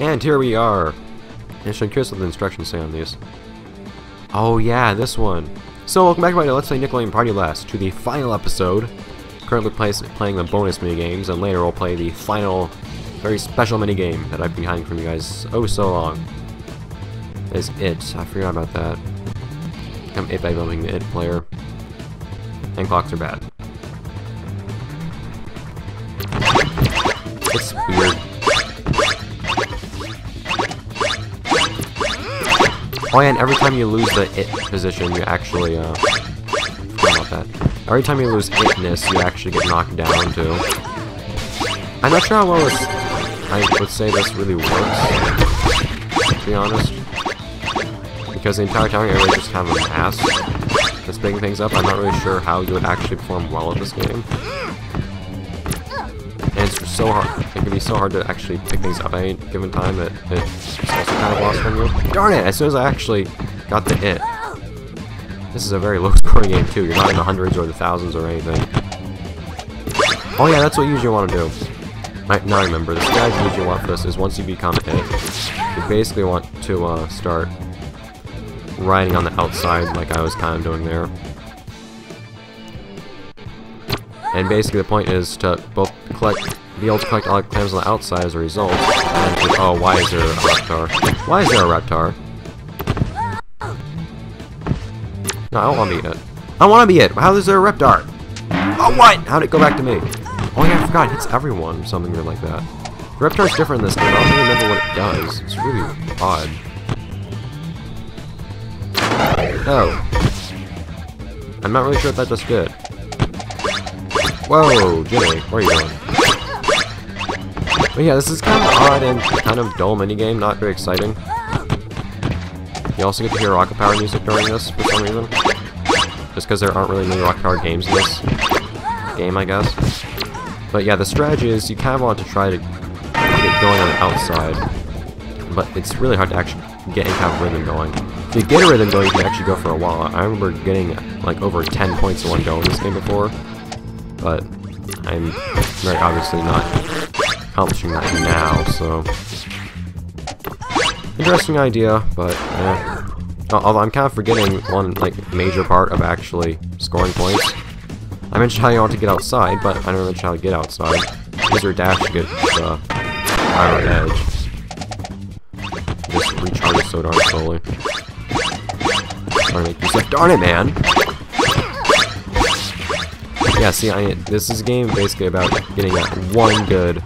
And here we are. I should curious what the instructions say on these. Oh yeah, this one. So welcome back to my Let's Play Nickelodeon Party Blast to the final episode. Currently playing the bonus minigames, and later we'll play the final, very special minigame that I've been hiding from you guys oh so long. Is It. I forgot about that. I'm It by building the It player. And clocks are bad. It's weird. Oh yeah, and every time you lose the It position, you actually, forgot about that. Every time you lose Itness, you actually get knocked down, too. I'm not sure how well I would say this really works, to be honest. Because the entire time you're just kind of an ass that's picking things up. I'm not really sure how you would actually perform well at this game. And it's so hard. It can be so hard to actually pick things up at any given time that it's also kind of lost from you. Darn it! As soon as I actually got the It. This is a very low scoring game too. You're not in the hundreds or the thousands or anything. Oh yeah, that's what you usually want to do. Now I remember, the strategy you usually want for this is once you become It, you basically want to start riding on the outside like I was kind of doing there. And basically the point is to both be able to collect all the clams on the outside as a result, and to, oh, why is there a Reptar? Why is there a Reptar? No, I don't want to be It. I want to be It! How is there a Reptar? Oh, what? How'd it go back to me? Oh yeah, I forgot, it hits everyone, something weird like that. The Reptar's different in this game, I don't really remember what it does. It's really odd. Oh. I'm not really sure what that just did. Whoa, Jimmy, where are you going? But yeah, this is kind of odd and kind of dull minigame, not very exciting. You also get to hear rocket power music during this for some reason. Just because there aren't really many rocket power games in this game, I guess. But yeah, the strategy is you kind of want to try to get it going on the outside. But it's really hard to actually get any kind of rhythm going. If you get a rhythm going, you can actually go for a while. I remember getting like over 10 points in one go in this game before. But I'm very obviously not accomplishing that now, so... Interesting idea, but yeah. Although I'm kind of forgetting one like major part of actually scoring points. I mentioned how you want to get outside, but I never mentioned how to get outside. Use your dash to get the higher edge. Just recharge so darn slowly. Trying to make yourself, darn it, man! Yeah, see, this is a game basically about getting that one good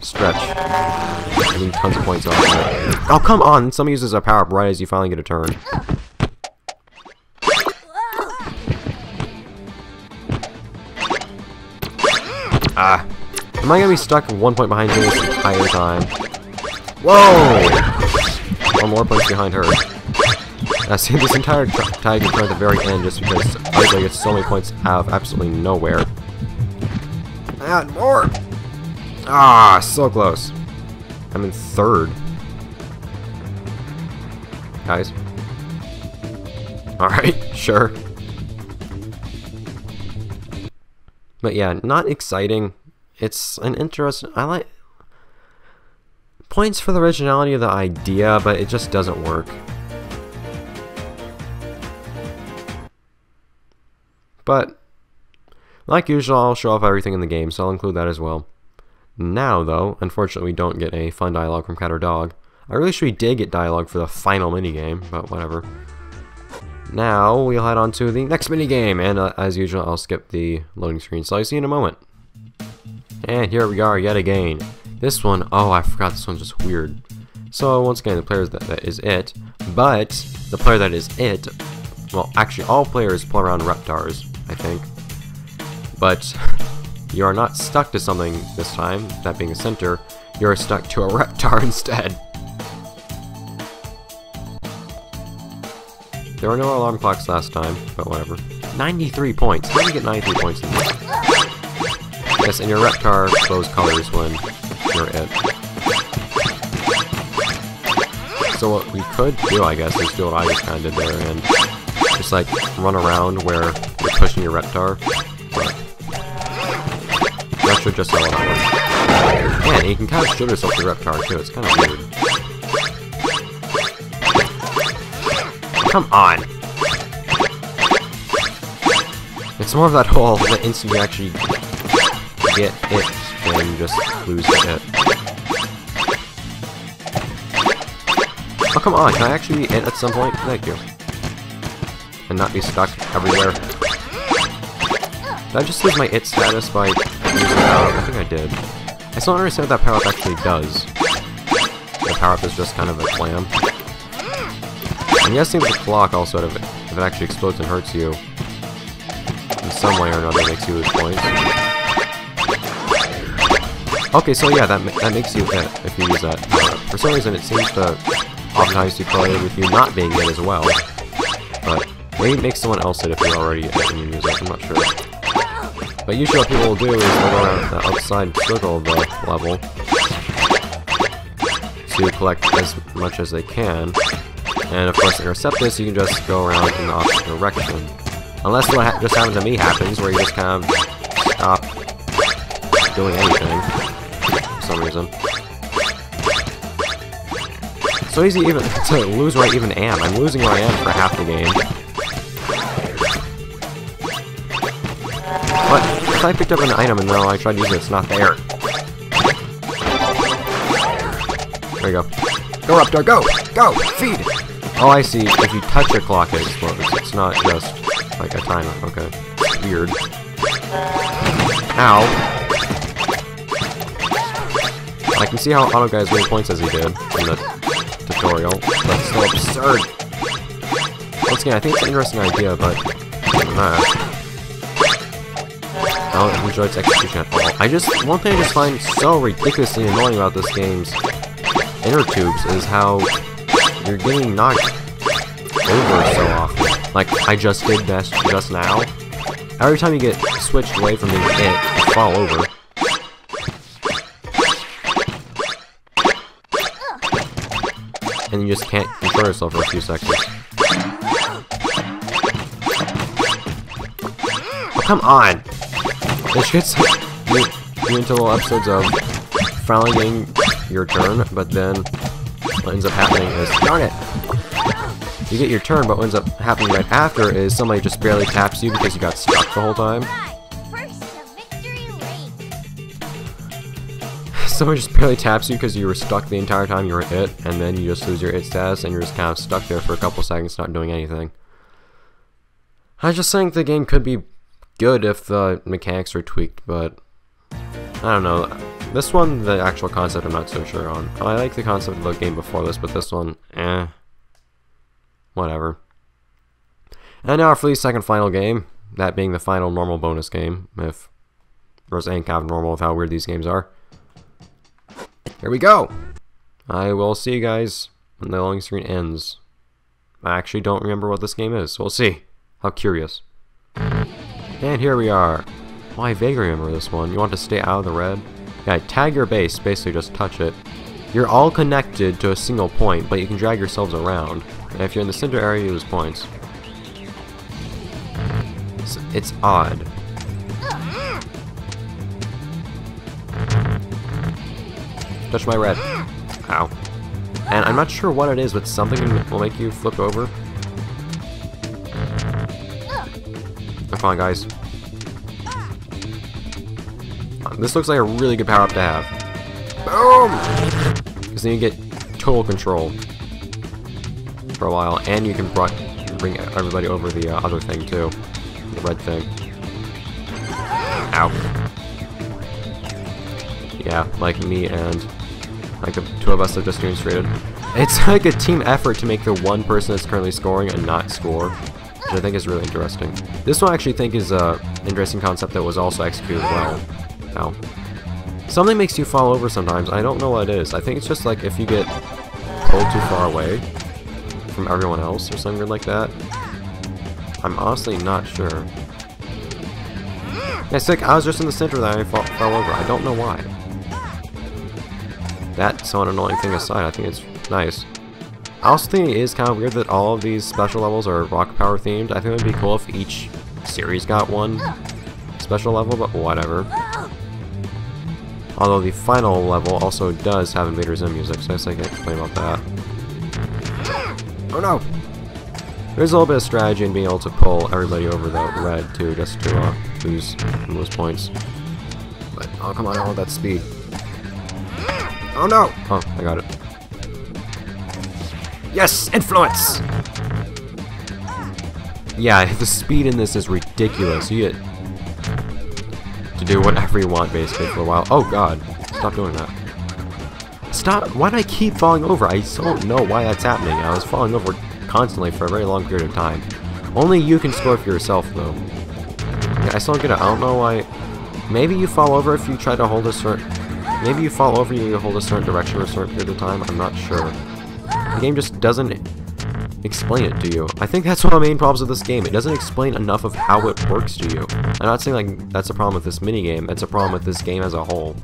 stretch. Getting tons of points off of it. Oh, come on! Somebody uses a power-up right as you finally get a turn. Ah. Am I gonna be stuck 1 point behind you this entire time? Whoa! 1 more point behind her. See, this entire tie gets at the very end just because everybody gets so many points out of absolutely nowhere. Add more! Ah, so close. I'm in 3rd. Guys. Alright, sure. But yeah, not exciting. It's an interesting... I like... Points for the originality of the idea, but it just doesn't work. But, like usual, I'll show off everything in the game, so I'll include that as well. Now, though, unfortunately we don't get a fun dialogue from Cat or Dog. I really wish we did get dialogue for the final minigame, but whatever. Now, we'll head on to the next minigame, and as usual, I'll skip the loading screen, so I'll see you in a moment. And here we are yet again. This one, oh, I forgot, this one's just weird. So, once again, the player that is It, but the player that is It, well, actually, all players play around Reptars, I think. But you are not stuck to something this time, that being a center, you're stuck to a Reptar instead. There were no alarm clocks last time, but whatever. 93 points. How do you get 93 points in this? Yes, and your Reptar glows colors when you're It. So what we could do, I guess, is do what I just kind of did there, and just like run around where you're pushing your Reptar. But I'm not sure just how well that Man, you can kind of shield yourself to Reptar too, it's kind of weird. Come on! It's more of that whole, the instant you actually get it, then you just lose the hit. Oh, come on, can I actually be it at some point? Thank you. And not be stuck everywhere. Did I just lose my it status by using power-up? I think I did. I still don't understand what that power-up actually does. The power-up is just kind of a clam. I'm guessing the clock also, if it actually explodes and hurts you, in some way or another makes you lose points. Okay, so yeah, that makes you hit if you use that. For some reason, it seems to oftentimes be correlated with you not being hit as well. But maybe it makes someone else hit if you're already hit when you use it, I'm not sure. But usually what people will do is they'll go around the outside circle of the level to collect as much as they can. And of course, to intercept this, you can just go around in the opposite direction. Unless what just happened to me happens, where you just kind of stop doing anything for some reason. So easy even to lose where I even am. I'm losing where I am for half the game. But if I picked up an item and then I tried to use it, it's not there. There you go. Go up there, go! Go! Feed! Oh, I see. If you touch a clock, it explodes. It's not just like a timer. Okay. Weird. Ow. I can see how Auto Guy is winning points as he did in the tutorial, but it's still absurd. Once again, I think it's an interesting idea, but I don't enjoy its execution at all. One thing I just find so ridiculously annoying about this game's inner tubes is how you're getting knocked over so often. Like I just did this just now. Every time you get switched away from being it, you fall over. And you just can't control yourself for a few seconds. Oh, come on! This gets you into little episodes of finally getting your turn, but then what ends up happening is, darn it! You get your turn, but what ends up happening right after is somebody just barely taps you because you got stuck the whole time. Someone just barely taps you because you were stuck the entire time you were it, and then you just lose your it status and you're just kind of stuck there for a couple seconds not doing anything. I just think the game could be good if the mechanics are tweaked, but I don't know. This one, the actual concept, I'm not so sure on. I like the concept of the game before this, but this one, whatever. And now for the second final game, that being the final normal bonus game, if there's any kind of normal with how weird these games are. Here we go! I will see you guys when the loading screen ends. I actually don't remember what this game is, so we'll see. How curious. And here we are. Well, I vaguely remember this one. You want to stay out of the red? Yeah, tag your base, basically just touch it. You're all connected to a single point, but you can drag yourselves around. And if you're in the center area, you lose points. It's odd. Touch my red. Ow. And I'm not sure what it is, but something will make you flip over. Come on, guys. This looks like a really good power-up to have. Boom! Because then you get total control for a while, and you can bring everybody over the other thing, too. The red thing. Ow. Yeah, like me and like the two of us have just demonstrated. It's like a team effort to make the one person that's currently scoring and not score, which I think is really interesting. This one I actually think is an interesting concept that was also executed well. Ow. Something makes you fall over sometimes. I don't know what it is. I think it's just like if you get pulled too far away from everyone else or something like that. I'm honestly not sure. Yeah, it's like I was just in the center that I fell over. I don't know why. That somewhat annoying thing aside, I think it's nice. I also think it is kind of weird that all of these special levels are rock power themed. I think it would be cool if each series got one special level, but whatever. Although the final level also does have Invader Zim music, so I guess I can't complain about that. Oh no! There's a little bit of strategy in being able to pull everybody over the red too, just to lose those points. But, oh come on, I want that speed. Oh no! Oh, I got it. Yes! Influence! Yeah, the speed in this is ridiculous. You get to do whatever you want basically for a while. Oh god, stop doing that. Stop! Why do I keep falling over? I still don't know why that's happening. I was falling over constantly for a very long period of time. Only you can score for yourself though. Yeah, I still don't get it. I don't know why. Maybe you fall over if you try to hold a certain... Maybe you fall over you hold a certain direction for a certain period of time. I'm not sure. The game just doesn't explain it to you. I think that's one of the main problems with this game. It doesn't explain enough of how it works to you. I'm not saying like that's a problem with this minigame. It's a problem with this game as a whole.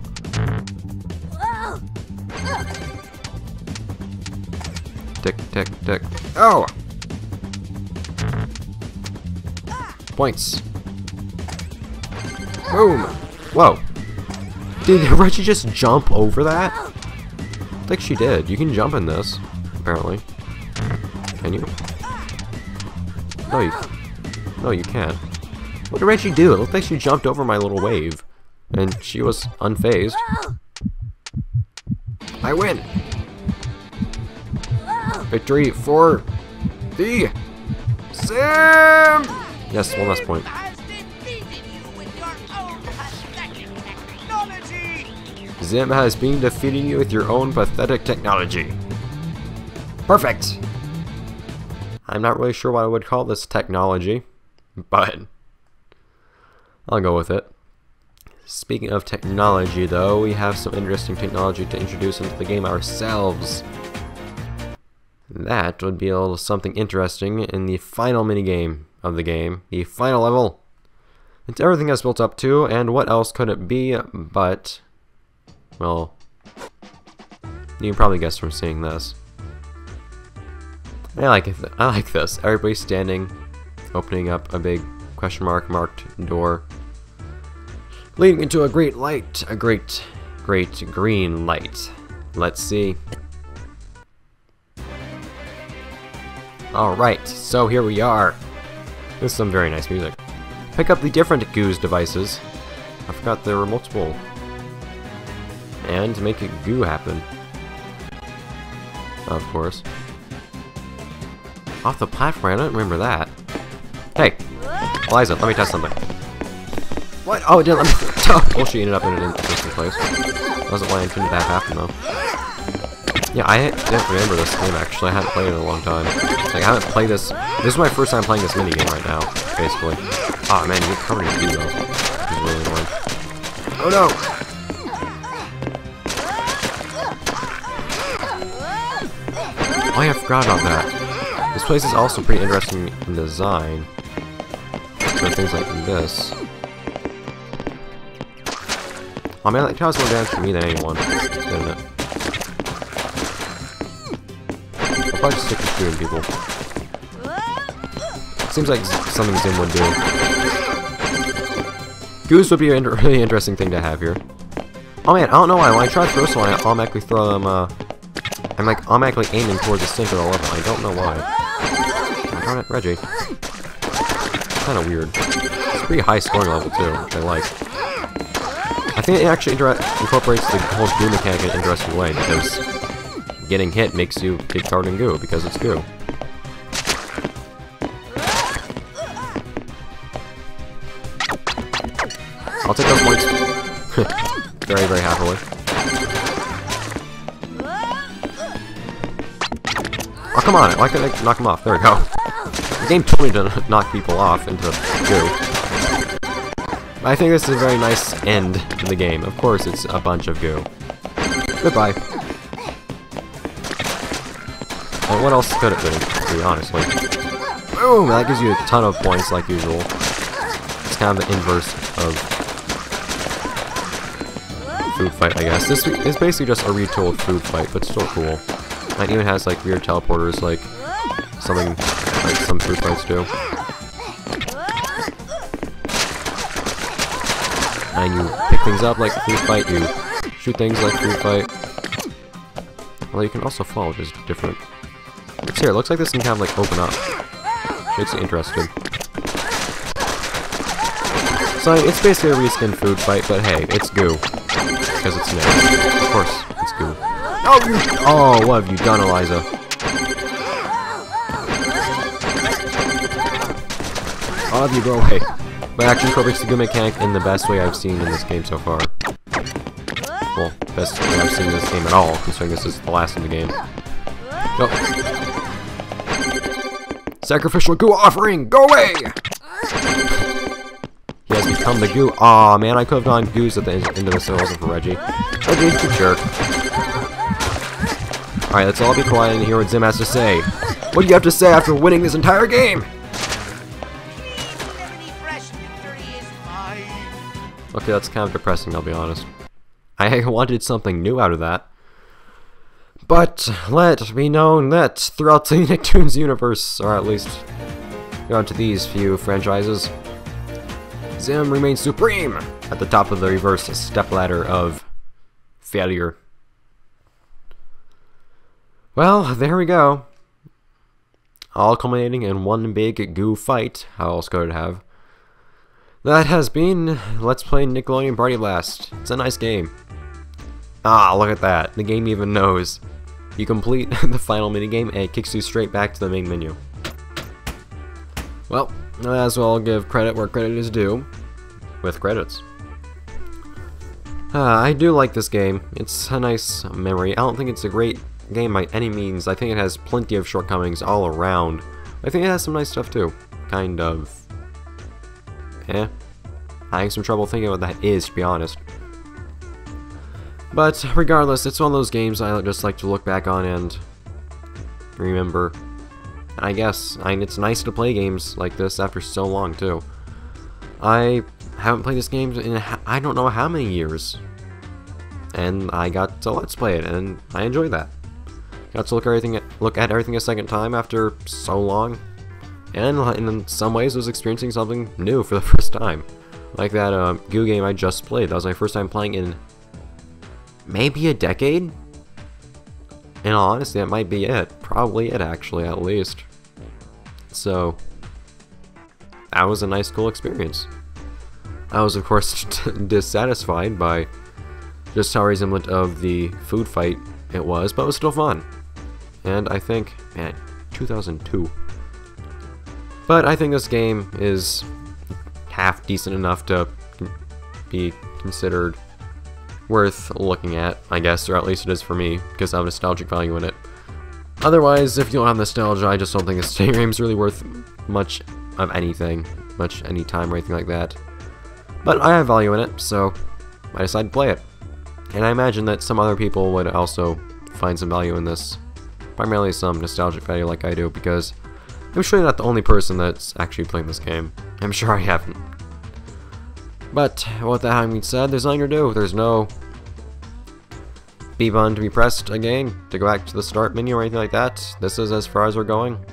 Tick, tick, tick. Oh! Points. Boom! Whoa. Did Reggie just jump over that? I think she did. You can jump in this, apparently. Can you? No, you can't. What did Reggie do? It looked like she jumped over my little wave. And she was unfazed. I win! Victory for the Sim! Yes, one last point. Zim has been defeating you with your own pathetic technology. Perfect! I'm not really sure what I would call this technology, but I'll go with it. Speaking of technology, though, we have some interesting technology to introduce into the game ourselves. That would be a little something interesting in the final minigame of the game, the final level. It's everything that's built up to, and what else could it be but, well, you can probably guess from seeing this. I like this. Everybody standing, opening up a big question mark marked door, leading into a great light, a great green light. Let's see. Alright, so here we are. This is some very nice music. Pick up the different Goose devices. I forgot there were multiple. And make a goo happen. Of course. Off the platform, I don't remember that. Hey, Eliza, let me test something. What? Oh, it didn't let me. Oh, she ended up in an interesting place. That wasn't what I intended to have happen, though. Yeah, I didn't remember this game, actually. I hadn't played it in a long time. Like, I haven't played this. This is my first time playing this minigame right now, basically. Oh, man, you're covered in goo, though. Which is really annoying. Oh, no! Oh, yeah, I forgot about that. This place is also pretty interesting in design. So things like this. Oh, man, that caused more damage to me than anyone, didn't it? I'll probably just stick with shooting people. Seems like something Zim would do. Goose would be a really interesting thing to have here. Oh man, I don't know why. When I try to throw someone, I automatically throw them, I'm like automatically aiming towards the center of the level. I don't know why. Darn it, Reggie. Kinda weird. It's a pretty high scoring level too, which I like. I think it actually incorporates the whole goo mechanic in an interesting way, because getting hit makes you get covered in goo, because it's goo. I'll take those points. Very, very happily. Oh, come on. Why can't I knock him off? There we go. The game told me to knock people off into goo. I think this is a very nice end to the game. Of course, it's a bunch of goo. Goodbye. Well, what else could it be, honestly? Boom! That gives you a ton of points, like usual. It's kind of the inverse of Food Fight, I guess. This is basically just a retooled Food Fight, but still cool. It even has like weird teleporters, like something like some Food Fights do. And you pick things up like a Food Fight, you shoot things like food fight. Well, you can also fall, which is different. Let's see, it looks like this can kind of like open up. Makes it interesting. So it's basically a reskin food fight, but hey, it's goo. Because it's new. Of course, it's goo. Oh, what have you done, Eliza? All of you go away. But action incorporates the goo mechanic in the best way I've seen in this game so far. Well, best way I've seen in this game at all, considering this is the last in the game. Go. Sacrificial goo offering! Go away! He has become the goo. Aw, man, I could have gone goos at the end of this if it wasn't for Reggie. Reggie, you jerk. Alright, let's all be quiet and hear what Zim has to say. What do you have to say after winning this entire game? Okay, that's kind of depressing, I'll be honest. I wanted something new out of that. But let it be known that throughout the Nicktoons universe, or at least throughout to these few franchises, Zim remains supreme at the top of the reverse stepladder of failure. Well, there we go. All culminating in one big goo fight. How else could it have? That has been Let's Play Nickelodeon Party Blast. It's a nice game. Ah, look at that. The game even knows. You complete the final minigame and it kicks you straight back to the main menu. Well, I as well give credit where credit is due. With credits. I do like this game. It's a nice memory. I don't think it's a great game by any means. I think it has plenty of shortcomings all around. I think it has some nice stuff too. Kind of. I have some trouble thinking what that is, to be honest. But regardless, it's one of those games I just like to look back on and remember. And I guess it's nice to play games like this after so long too. I haven't played this game in I don't know how many years, and I got to Let's Play it, and I enjoyed that. Got to look at everything a second time after so long, and in some ways was experiencing something new for the first time. Like that goo game I just played. That was my first time playing in maybe a decade? In all honesty, that might be it. Probably it, actually, at least. So, that was a nice, cool experience. I was, of course, dissatisfied by just how resemblant of the food fight it was, but it was still fun. And I think, man, 2002. But I think this game is half decent enough to be considered worth looking at, I guess, or at least it is for me, because I have nostalgic value in it. Otherwise, if you don't have nostalgia, I just don't think this game is really worth much of anything, any time or anything like that. But I have value in it, so I decided to play it. And I imagine that some other people would also find some value in this, primarily some nostalgic value like I do, because I'm sure you're not the only person that's actually playing this game. I'm sure I haven't. But, with that having been said, there's nothing to do. There's no B button to be pressed again to go back to the start menu or anything like that. This is as far as we're going.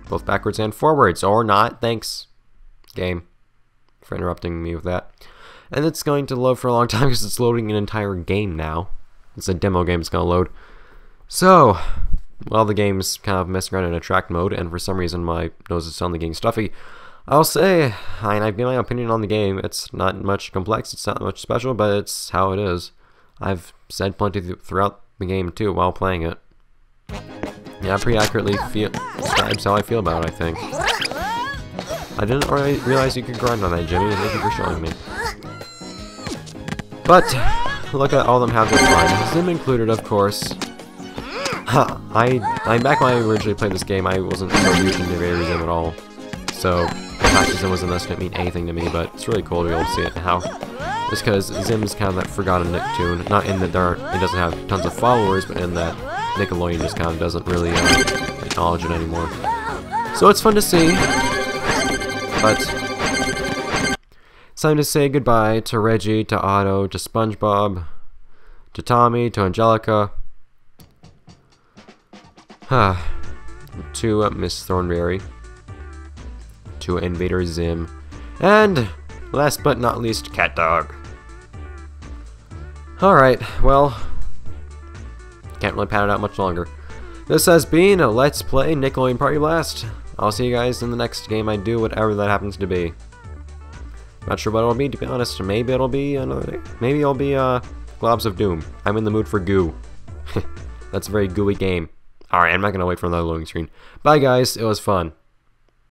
Both backwards and forwards, or not. Thanks, game, for interrupting me with that. And it's going to load for a long time because it's loading an entire game now. It's a demo game it's going to load. So, well, the game's kind of messing around in attract mode, and for some reason my nose is suddenly getting stuffy. I'll say, and I've given my opinion on the game, it's not much complex, it's not much special, but it's how it is. I've said plenty throughout the game too while playing it. Yeah, pretty accurately describes how I feel about it, I think. I didn't realize you could grind on that, Jimmy, thank you for showing me. But, look at all of them have their fun, Zim included, of course. I'm back when I originally played this game, I wasn't so used to Zim at all. So, the fact that Zim was in this didn't mean anything to me, but it's really cool to be able to see it now. Just because Zim's kind of that forgotten Nicktoon. Not in that it doesn't have tons of followers, but in that Nickelodeon just kind of doesn't really acknowledge it anymore. So it's fun to see. But it's time to say goodbye to Reggie, to Otto, to SpongeBob, to Tommy, to Angelica, to Miss Thornberry, to Invader Zim, and last but not least, Cat Dog. Alright, well, can't really pad it out much longer. This has been a Let's Play Nickelodeon Party Blast. I'll see you guys in the next game I do, whatever that happens to be. Not sure what it'll be, to be honest. Maybe it'll be another. Maybe it'll be Globs of Doom. I'm in the mood for goo. That's a very gooey game. Alright, I'm not gonna wait for another loading screen. Bye guys, it was fun.